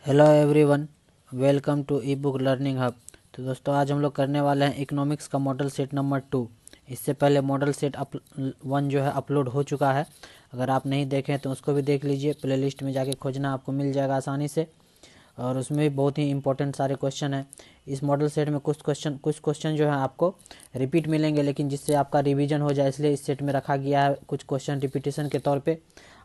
Hello everyone, welcome to ebook learning hub. तो दोस्तों, आज हम लोग करने वाले हैं इकोनॉमिक्स का मॉडल सेट नंबर 2। इससे पहले मॉडल सेट 1 जो है अपलोड हो चुका है। अगर आप नहीं देखें तो उसको भी देख लीजिए, प्लेलिस्ट में जाके खोजना आपको मिल जाएगा आसानी से। और उसमें भी बहुत ही इंपॉर्टेंट सारे क्वेश्चन हैं। इस मॉडल सेट में कुछ क्वेश्चन जो है आपको रिपीट मिलेंगे, लेकिन जिससे आपका रिवीजन हो जाए इसलिए इस सेट में रखा गया है कुछ क्वेश्चन रिपीटेशन के तौर पे।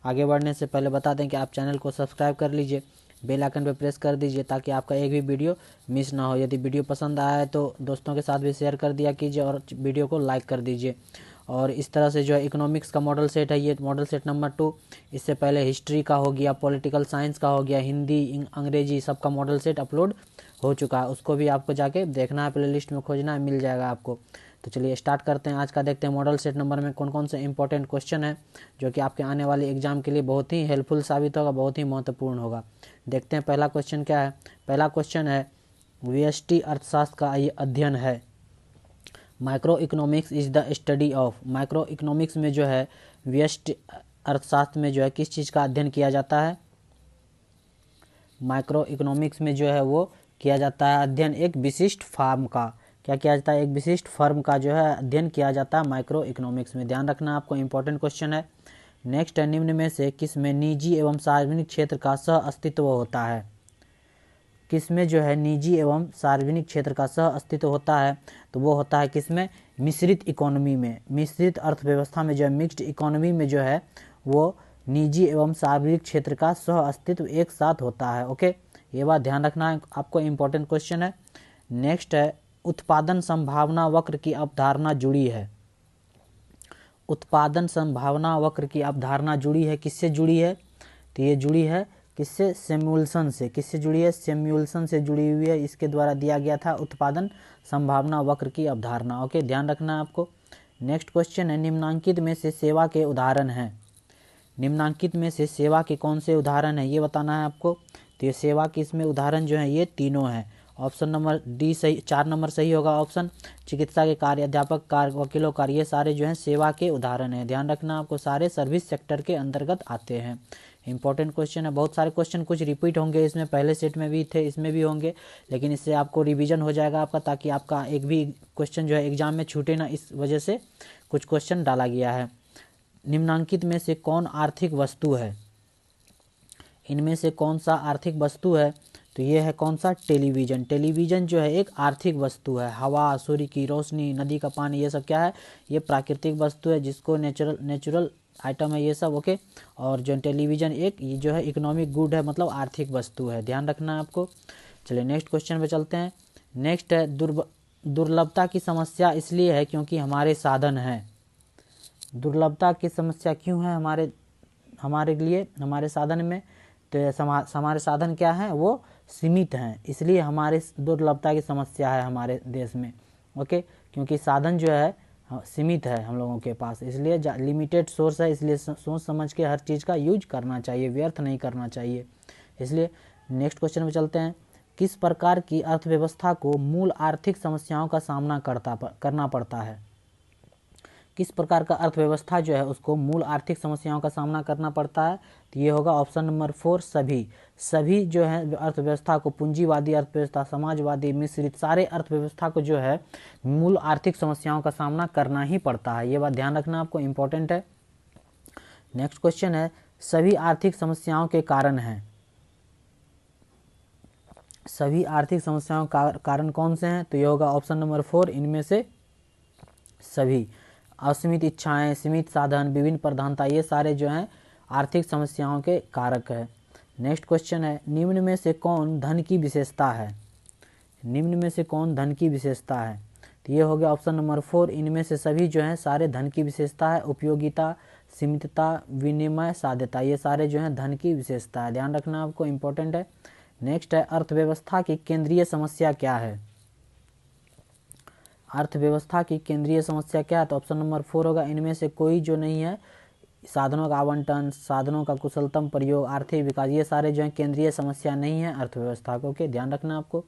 आगे बढ़ने से पहले बता दें कि आप चैनल को सब्सक्राइब कर लीजिए, बेल आइकन पर प्रेस कर दीजिए ताकि आपका एक भी वीडियो मिस ना हो। यदि वीडियो पसंद आया है तो दोस्तों के साथ भी शेयर कर दिया कीजिए और वीडियो को लाइक कर दीजिए। और इस तरह से जो है इकोनॉमिक्स का मॉडल सेट है, ये मॉडल सेट नंबर 2। इससे पहले हिस्ट्री का हो गया, पॉलिटिकल साइंस का हो गया, हिंदी अंग्रेजी सबका मॉडल सेट अपलोड हो चुका है। उसको भी आपको जाके देखना है, प्लेलिस्ट में खोजना है, मिल जाएगा आपको। तो चलिए स्टार्ट करते हैं आज का। देखते हैं मॉडल सेट नंबर में कौन कौन से इंपॉर्टेंट क्वेश्चन है जो कि आपके आने वाले एग्जाम के लिए बहुत ही हेल्पफुल साबित होगा, बहुत ही महत्वपूर्ण होगा। देखते हैं पहला क्वेश्चन क्या है। पहला क्वेश्चन है, व्यष्टि अर्थशास्त्र का ये अध्ययन है। Micro economics is the study of. Micro economics में जो है व्यष्टि अर्थशास्त्र में जो है किस चीज़ का अध्ययन किया जाता है। माइक्रो इकोनॉमिक्स में जो है वो किया जाता है अध्ययन एक विशिष्ट फर्म का। क्या किया जाता है? एक विशिष्ट फर्म का जो है अध्ययन किया जाता है माइक्रो इकोनॉमिक्स में। ध्यान रखना, आपको इंपॉर्टेंट क्वेश्चन है। नेक्स्ट है, निम्न में से किस में निजी एवं सार्वजनिक क्षेत्र का सह अस्तित्व होता है। किसमें जो है निजी एवं सार्वजनिक क्षेत्र का सह अस्तित्व होता है? तो वो होता है किसमें? मिश्रित इकोनॉमी में। मिश्रित अर्थव्यवस्था में जो है, मिक्स्ड इकोनॉमी में जो है वो निजी एवं सार्वजनिक क्षेत्र का सह अस्तित्व एक साथ होता है। ओके, ये बात ध्यान रखना है, आपको इंपॉर्टेंट क्वेश्चन है। नेक्स्ट है, उत्पादन संभावना वक्र की अवधारणा जुड़ी है। उत्पादन संभावना वक्र की अवधारणा जुड़ी है, किससे जुड़ी है? तो ये जुड़ी है किससे? सैमुअल्सन से। किससे जुड़ी है? सैमुअल्सन से जुड़ी हुई है। इसके द्वारा दिया गया था उत्पादन संभावना वक्र की अवधारणा। ओके, ध्यान रखना है आपको। नेक्स्ट क्वेश्चन है, निम्नांकित में से सेवा के उदाहरण हैं। निम्नांकित में से सेवा के कौन से उदाहरण है ये बताना है आपको। तो ये सेवा के इसमें उदाहरण जो है ये तीनों हैं। ऑप्शन नंबर डी सही, 4 नंबर सही होगा ऑप्शन। चिकित्सा के कार्य, अध्यापक कार्य, वकीलों कार्य, ये सारे जो हैं सेवा के उदाहरण हैं। ध्यान रखना आपको, सारे सर्विस सेक्टर के अंतर्गत आते हैं। इंपॉर्टेंट क्वेश्चन है। बहुत सारे क्वेश्चन कुछ रिपीट होंगे, इसमें पहले सेट में भी थे, इसमें भी होंगे, लेकिन इससे आपको रिवीजन हो जाएगा आपका, ताकि आपका एक भी क्वेश्चन जो है एग्जाम में छूटे ना, इस वजह से कुछ क्वेश्चन डाला गया है। निम्नांकित में से कौन आर्थिक वस्तु है? इनमें से कौन सा आर्थिक वस्तु है? तो ये है कौन सा? टेलीविज़न। टेलीविज़न जो है एक आर्थिक वस्तु है। हवा, सूर्य की रोशनी, नदी का पानी, ये सब क्या है? ये प्राकृतिक वस्तु है, जिसको नेचुरल आइटम है ये सब। ओके, और जो टेलीविज़न एक ये जो है इकोनॉमिक गुड है, मतलब आर्थिक वस्तु है। ध्यान रखना है आपको। चलिए नेक्स्ट क्वेश्चन पे चलते हैं। नेक्स्ट है, दुर्लभता की समस्या इसलिए है क्योंकि हमारे साधन हैं। दुर्लभता की समस्या क्यों है हमारे लिए, हमारे साधन में? तो हमारे साधन क्या हैं? वो सीमित हैं, इसलिए हमारे दुर्लभता की समस्या है हमारे देश में। ओके, क्योंकि साधन जो है सीमित है हम लोगों के पास, इसलिए लिमिटेड सोर्स है, इसलिए सोच समझ के हर चीज़ का यूज करना चाहिए, व्यर्थ नहीं करना चाहिए। इसलिए नेक्स्ट क्वेश्चन में चलते हैं। किस प्रकार की अर्थव्यवस्था को मूल आर्थिक समस्याओं का सामना करना पड़ता है? किस प्रकार का अर्थव्यवस्था जो है उसको मूल आर्थिक समस्याओं का सामना करना पड़ता है? तो ये होगा ऑप्शन नंबर 4, सभी जो है अर्थव्यवस्था को, पूंजीवादी अर्थव्यवस्था, समाजवादी, मिश्रित, सारे अर्थव्यवस्था को जो है मूल आर्थिक समस्याओं का सामना करना ही पड़ता है। ये बात ध्यान रखना आपको, इंपॉर्टेंट है। नेक्स्ट क्वेश्चन है, सभी आर्थिक समस्याओं के कारण हैं। सभी आर्थिक समस्याओं का कारण कौन से हैं? तो ये होगा ऑप्शन नंबर 4, इनमें से सभी। असीमित इच्छाएं, सीमित साधन, विभिन्न प्रधानता, ये सारे जो हैं आर्थिक समस्याओं के कारक है। नेक्स्ट क्वेश्चन है, निम्न में से कौन धन की विशेषता है? निम्न में से कौन धन की विशेषता है? तो ये हो गया ऑप्शन नंबर 4, इनमें से सभी जो हैं सारे धन की विशेषता है। उपयोगिता, सीमितता, विनिमय, साध्यता, ये सारे जो हैं धन की विशेषता है। ध्यान रखना आपको, इंपॉर्टेंट है। नेक्स्ट है, अर्थव्यवस्था की केंद्रीय समस्या क्या है? अर्थव्यवस्था की केंद्रीय समस्या क्या है? तो ऑप्शन नंबर 4 होगा, इनमें से कोई जो नहीं है। साधनों का आवंटन, साधनों का कुशलतम प्रयोग, आर्थिक विकास, ये सारे जो है केंद्रीय समस्या नहीं है अर्थव्यवस्था को। ओके, ध्यान रखना आपको।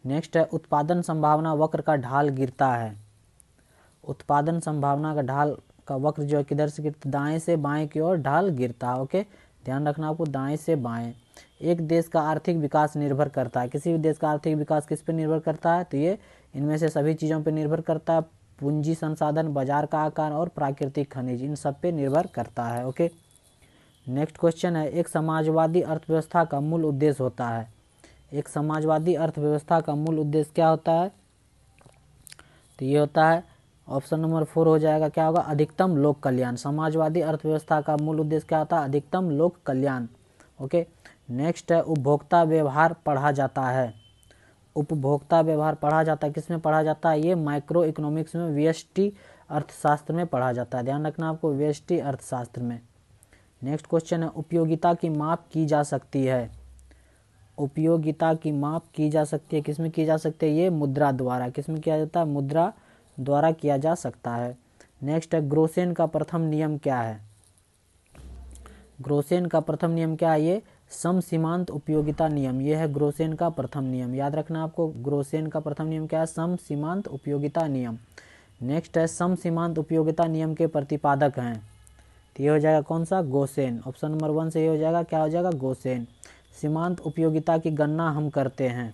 नेक्स्ट है, उत्पादन संभावना वक्र का ढाल गिरता है। उत्पादन संभावना का ढाल का वक्र जो है किधर से गिरता? दाएं से बाएं की ओर ढाल गिरता है। ओके, ध्यान रखना आपको, दाएं से बाएं। एक देश का आर्थिक विकास निर्भर करता है, किसी भी देश का आर्थिक विकास किस पे निर्भर करता है, तो ये इनमें से सभी चीज़ों पे निर्भर करता है। पूंजी संसाधन, बाजार का आकार और प्राकृतिक खनिज, इन सब पे निर्भर करता है। ओके, नेक्स्ट क्वेश्चन है, एक समाजवादी अर्थव्यवस्था का मूल उद्देश्य होता है। एक समाजवादी अर्थव्यवस्था का मूल उद्देश्य क्या होता है, तो ये होता है ऑप्शन नंबर 4 हो जाएगा, क्या होगा, अधिकतम लोक कल्याण। समाजवादी अर्थव्यवस्था का मूल उद्देश्य क्या होता है, अधिकतम लोक कल्याण। ओके, नेक्स्ट है, उपभोक्ता व्यवहार पढ़ा जाता है। उपभोक्ता व्यवहार पढ़ा जाता है, किस में पढ़ा जाता है, ये माइक्रो इकोनॉमिक्स में, व्यष्टि अर्थशास्त्र में पढ़ा जाता है। ध्यान रखना आपको, व्यष्टि अर्थशास्त्र में। नेक्स्ट क्वेश्चन है, उपयोगिता की माप की जा सकती है। उपयोगिता की माप की जा सकती है, किसमें की जा सकती है, ये मुद्रा द्वारा। किसमें किया जाता है, मुद्रा द्वारा किया जा सकता है। नेक्स्ट है, ग्रोसेन का प्रथम नियम क्या है। ग्रोसेन का प्रथम नियम क्या है, ये समसीमांत उपयोगिता नियम। ये है ग्रोसेन का प्रथम नियम, याद रखना आपको। ग्रोसेन का प्रथम नियम क्या है, समसीमांत उपयोगिता नियम। नेक्स्ट है, समसीमांत उपयोगिता नियम के प्रतिपादक हैं, तो ये हो जाएगा कौन सा, गोसेन। ऑप्शन नंबर 1 से ये हो जाएगा, क्या हो जाएगा, गोसेन। सीमांत उपयोगिता की गणना हम करते हैं,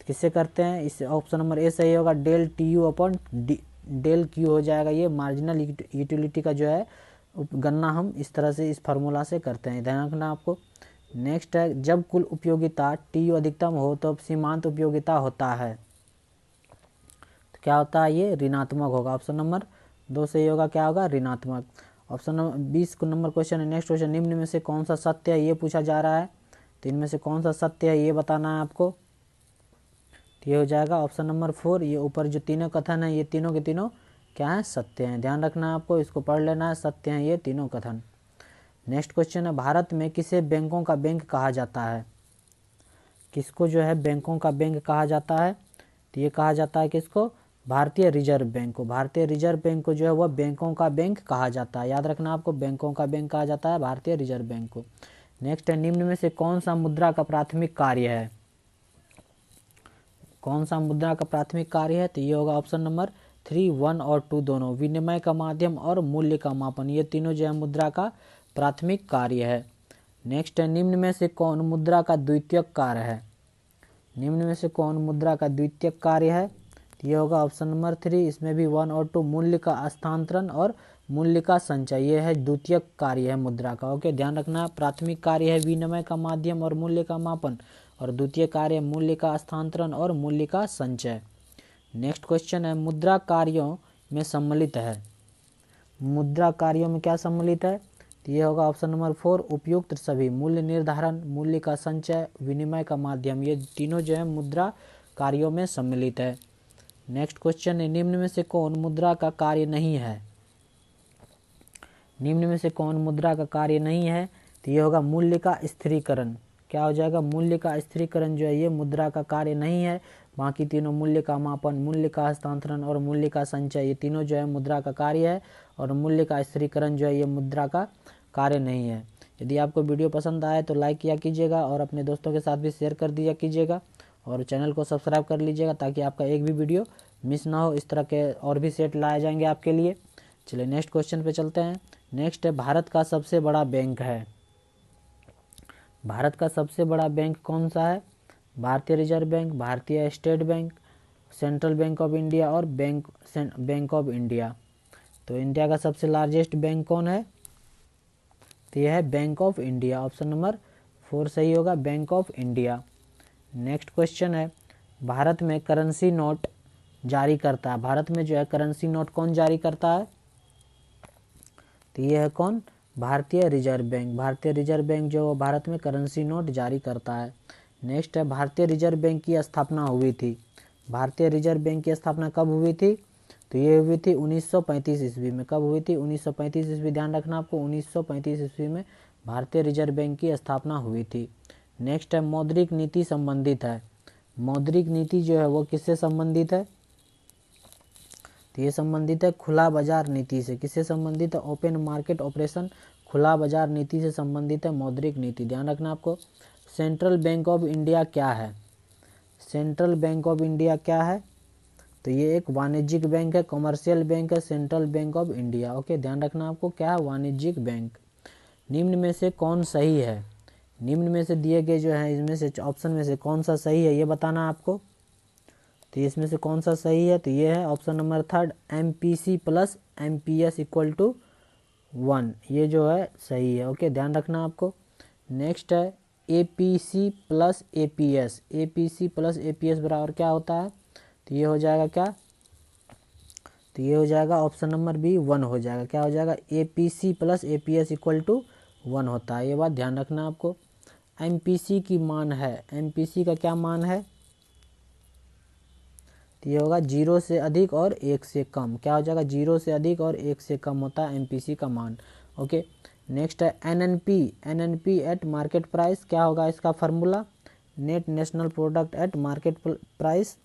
किससे करते हैं, इस ऑप्शन नंबर ए सही होगा, del T U upon del Q हो जाएगा। ये मार्जिनल यूटिलिटी का जो है गणना हम इस तरह से, इस फार्मूला से करते हैं, ध्यान रखना आपको। नेक्स्ट है, जब कुल उपयोगिता टी यू अधिकतम हो तो सीमांत उपयोगिता होता है, तो क्या होता है, ये ऋणात्मक होगा। ऑप्शन नंबर 2 सही होगा, क्या होगा, ऋणात्मक। ऑप्शन नंबर 20 नंबर क्वेश्चन है, नेक्स्ट क्वेश्चन, निम्न में से कौन सा सत्य है, ये पूछा जा रहा है, तो इनमें से कौन सा सत्य है ये बताना है आपको। तो ये हो जाएगा ऑप्शन नंबर 4, ये ऊपर जो तीनों कथन है, ये तीनों के तीनों क्या है, सत्य हैं। ध्यान रखना है आपको, इसको पढ़ लेना है, सत्य हैं ये तीनों कथन। नेक्स्ट क्वेश्चन है, भारत में किसे बैंकों का बैंक कहा जाता है। किसको जो है बैंकों का बैंक कहा जाता है, तो ये कहा जाता है किसको, भारतीय रिजर्व बैंक को। भारतीय रिजर्व बैंक को जो है वह बैंकों का बैंक कहा जाता है, याद रखना आपको, बैंकों का बैंक कहा जाता है भारतीय रिजर्व बैंक को। नेक्स्ट है, निम्न में से कौन सा मुद्रा का प्राथमिक कार्य है। कौन सा मुद्रा का प्राथमिक कार्य है, तो ये होगा ऑप्शन नंबर 3, 1 और 2 दोनों, विनिमय का माध्यम और मूल्य का मापन, ये तीनों जो है मुद्रा का प्राथमिक कार्य है। नेक्स्ट है, निम्न में से कौन मुद्रा का द्वितीयक कार्य है। निम्न में से कौन मुद्रा का द्वितीयक कार्य है, तो ये होगा ऑप्शन नंबर 3, इसमें भी 1 और 2, मूल्य का हस्तांतरण और मूल्य का संचय, ये है द्वितीयक कार्य है मुद्रा का। ओके, ध्यान रखना, प्राथमिक कार्य है विनिमय का माध्यम और मूल्य का मापन, और द्वितीय कार्य मूल्य का हस्तांतरण और मूल्य का संचय। नेक्स्ट क्वेश्चन है, मुद्रा कार्यों में सम्मिलित है। मुद्रा कार्यों में क्या सम्मिलित है, तो ये होगा ऑप्शन नंबर 4, उपयुक्त सभी, मूल्य निर्धारण, मूल्य का संचय, विनिमय का माध्यम, ये तीनों जो है मुद्रा कार्यों में सम्मिलित है। नेक्स्ट क्वेश्चन है, निम्न में से कौन मुद्रा का कार्य नहीं है। निम्न में से कौन मुद्रा का कार्य नहीं है, तो ये होगा मूल्य का स्थिरीकरण। क्या हो जाएगा, मूल्य का स्थिरीकरण जो है ये मुद्रा का कार्य नहीं है। बाकी तीनों, मूल्य का मापन, मूल्य का हस्तांतरण और मूल्य का संचय, ये तीनों जो है मुद्रा का कार्य है, और मूल्य का स्थिरीकरण जो है ये मुद्रा का कार्य नहीं है। यदि आपको वीडियो पसंद आए तो लाइक किया कीजिएगा, और अपने दोस्तों के साथ भी शेयर कर दिया कीजिएगा, और चैनल को सब्सक्राइब कर लीजिएगा ताकि आपका एक भी वीडियो मिस ना हो। इस तरह के और भी सेट लाए जाएंगे आपके लिए। चलिए नेक्स्ट क्वेश्चन पे चलते हैं। नेक्स्ट है, भारत का सबसे बड़ा बैंक है। भारत का सबसे बड़ा बैंक कौन सा है, भारतीय रिजर्व बैंक, भारतीय state bank, central bank of India और बैंक ऑफ इंडिया। तो इंडिया का सबसे लार्जेस्ट बैंक कौन है, तो यह है bank of India. Option number 4 सही होगा, bank of India. Next question है, भारत में करेंसी नोट जारी करता है। भारत में जो है करेंसी नोट कौन जारी करता है, तो ये है कौन, भारतीय रिजर्व बैंक। भारतीय रिजर्व बैंक जो भारत में करेंसी नोट जारी करता है। नेक्स्ट है, भारतीय रिजर्व बैंक की स्थापना हुई थी। भारतीय रिजर्व बैंक की स्थापना कब हुई थी, तो ये हुई थी 1935 ईस्वी में। कब हुई थी, 1935 ईस्वी, ध्यान रखना आपको, 1935 ईस्वी में भारतीय रिजर्व बैंक की स्थापना हुई थी। नेक्स्ट है, मौद्रिक नीति संबंधित है। मौद्रिक नीति जो है वो किससे संबंधित है, तो ये संबंधित है खुला बाजार नीति से। किससे संबंधित है, ओपन मार्केट ऑपरेशन, खुला बाजार नीति से संबंधित है मौद्रिक नीति, ध्यान रखना आपको। सेंट्रल बैंक ऑफ इंडिया क्या है, सेंट्रल बैंक ऑफ इंडिया क्या है, तो ये एक वाणिज्यिक बैंक है, कमर्शियल बैंक है, central bank of India. Okay, ध्यान रखना आपको, क्या है, वाणिज्यिक बैंक। निम्न में से कौन सही है, निम्न में से दिए गए जो है इसमें से ऑप्शन में से कौन सा सही है ये बताना है आपको। तो इसमें से कौन सा सही है, तो ये है option number third, MPC plus MPS equal to 1, ये जो है सही है। ओके, ध्यान रखना आपको। नेक्स्ट है APC plus APS, APC plus APS बराबर क्या होता है, तो ये हो जाएगा क्या, तो ये हो जाएगा ऑप्शन नंबर बी 1 हो जाएगा। क्या हो जाएगा, APC plus APS equal to 1 होता है, ये बात ध्यान रखना आपको। MPC की मान है, MPC का क्या मान है, तो ये होगा 0 से अधिक और 1 से कम। क्या हो जाएगा, 0 से अधिक और 1 से कम होता है MPC का मान। ओके, नेक्स्ट है NNP, NNP eight market price, क्या होगा इसका formula, net national product at market price,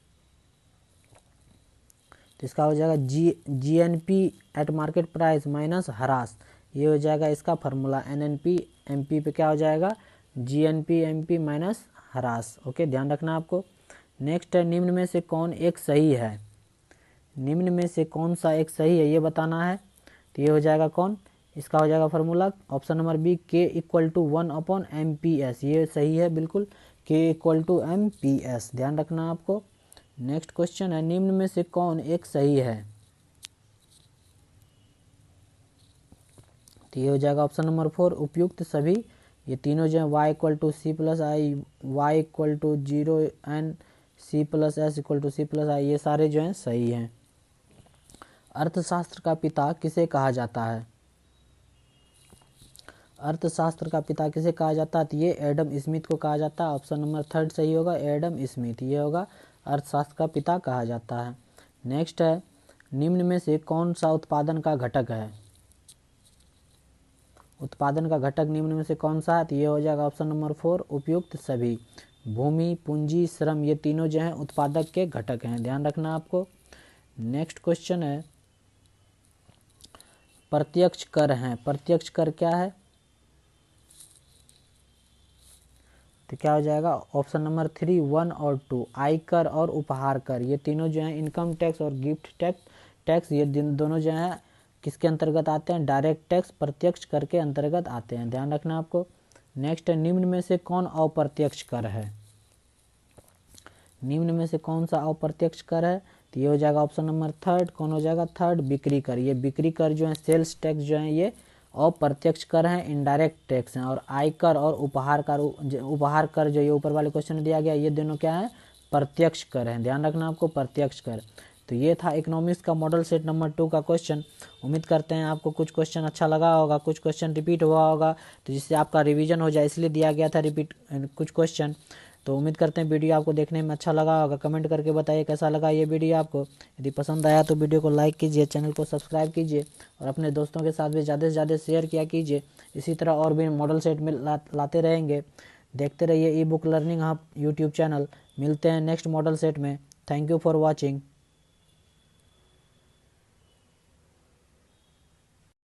तो इसका हो जाएगा GNP eight market price minus ह्रास, ये हो जाएगा इसका फार्मूला। NNP MP पे क्या हो जाएगा, GNP MP माइनस ह्रास। ओके, ध्यान रखना आपको। नेक्स्ट है निम्न में से कौन एक सही है, निम्न में से कौन सा एक सही है ये बताना है। तो ये हो जाएगा कौन, इसका हो जाएगा formula option number B, K equal to 1/MPS, ये सही है बिल्कुल, K इक्वल टू MPS, ध्यान रखना आपको। नेक्स्ट क्वेश्चन है निम्न में से कौन एक सही है, तो ये हो जाएगा ऑप्शन नंबर 4, उपयुक्त सभी, ये तीनों जो है y equal to C plus I, y equal to 0 and C plus S equal to C plus I, ये सारे जो हैं सही हैं। अर्थशास्त्र का पिता किसे कहा जाता है, अर्थशास्त्र का पिता किसे कहा जाता है, तो ये एडम स्मिथ को कहा जाता है। ऑप्शन नंबर थर्ड सही होगा, एडम स्मिथ, ये होगा अर्थशास्त्र का पिता कहा जाता है। नेक्स्ट है निम्न में से कौन सा उत्पादन का घटक है, उत्पादन का घटक निम्न में से कौन सा है, तो ये हो जाएगा ऑप्शन नंबर 4, उपयुक्त सभी, भूमि पूंजी श्रम, ये तीनों जो हैं उत्पादक के घटक हैं, ध्यान रखना आपको। नेक्स्ट क्वेश्चन है प्रत्यक्ष कर हैं, प्रत्यक्ष कर क्या है, तो क्या हो जाएगा ऑप्शन नंबर 3 1 और 2, आयकर और उपहार कर, ये तीनों जो हैं इनकम टैक्स और गिफ्ट टैक्स ये दोनों जो हैं किसके अंतर्गत आते हैं, डायरेक्ट टैक्स प्रत्यक्ष कर के अंतर्गत आते हैं, ध्यान रखना आपको। नेक्स्ट है निम्न में से कौन अप्रत्यक्ष कर है, निम्न में से कौन सा अप्रत्यक्ष कर है, तो ये हो जाएगा ऑप्शन नंबर थर्ड, कौन हो जाएगा थर्ड, बिक्री कर, ये बिक्री कर जो है सेल्स टैक्स जो है ये अप्रत्यक्ष कर हैं, इनडायरेक्ट टैक्स हैं। और आयकर और उपहार कर जो ये ऊपर वाले क्वेश्चन में दिया गया, ये दोनों क्या है, प्रत्यक्ष कर हैं, ध्यान रखना आपको, प्रत्यक्ष कर। तो ये था इकोनॉमिक्स का मॉडल सेट नंबर 2 का क्वेश्चन। उम्मीद करते हैं आपको कुछ क्वेश्चन अच्छा लगा होगा, कुछ क्वेश्चन रिपीट हुआ होगा, तो जिससे आपका रिवीजन हो जाए इसलिए दिया गया था रिपीट कुछ क्वेश्चन। तो उम्मीद करते हैं वीडियो आपको देखने में अच्छा लगा होगा, कमेंट करके बताइए कैसा लगा ये वीडियो आपको। यदि पसंद आया तो वीडियो को लाइक कीजिए, चैनल को सब्सक्राइब कीजिए और अपने दोस्तों के साथ भी ज़्यादा से ज़्यादा शेयर किया कीजिए। इसी तरह और भी मॉडल सेट में लाते रहेंगे। देखते रहिए ई book learning hub YouTube channel. मिलते हैं नेक्स्ट मॉडल सेट में। Thank you for watching.